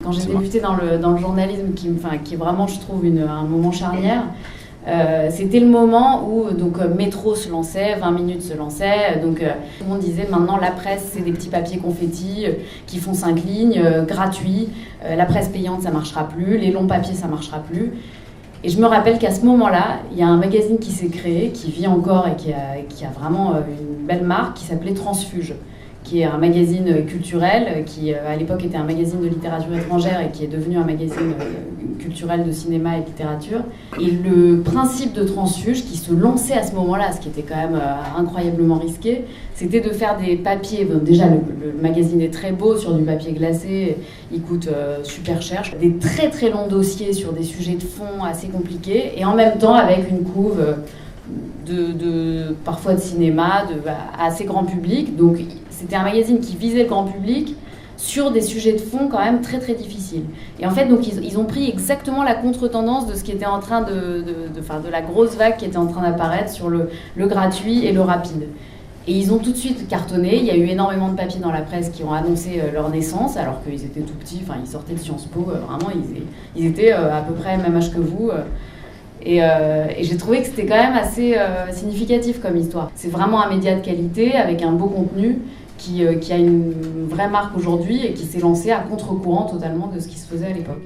quand j'ai débuté dans le journalisme, qui est vraiment, je trouve, un moment charnière. C'était le moment où Métro se lançait, 20 minutes se lançait, tout le monde disait maintenant la presse c'est des petits papiers confettis qui font 5 lignes, gratuits, la presse payante ça marchera plus, les longs papiers ça marchera plus. Et je me rappelle qu'à ce moment-là, il y a un magazine qui s'est créé, qui vit encore et qui a vraiment une belle marque, qui s'appelait Transfuge, qui est un magazine culturel, qui à l'époque était un magazine de littérature étrangère et qui est devenu un magazine culturel de cinéma et de littérature. Et le principe de Transfuge, qui se lançait à ce moment-là, ce qui était quand même incroyablement risqué, c'était de faire des papiers. Bon, déjà, le magazine est très beau sur du papier glacé, il coûte super cher. Des très très longs dossiers sur des sujets de fond assez compliqués, et en même temps avec une couve parfois de cinéma, assez grand public. Donc c'était un magazine qui visait le grand public sur des sujets de fond quand même très très difficiles. Et en fait, ils ont pris exactement la contre-tendance de ce qui était en train de la grosse vague qui était en train d'apparaître sur le gratuit et le rapide. Et ils ont tout de suite cartonné. Il y a eu énormément de papiers dans la presse qui ont annoncé leur naissance, alors qu'ils étaient tout petits, ils sortaient de Sciences Po, vraiment, ils étaient à peu près même âge que vous. Et j'ai trouvé que c'était quand même assez significatif comme histoire. C'est vraiment un média de qualité, avec un beau contenu, qui a une vraie marque aujourd'hui et qui s'est lancé à contre-courant totalement de ce qui se faisait à l'époque.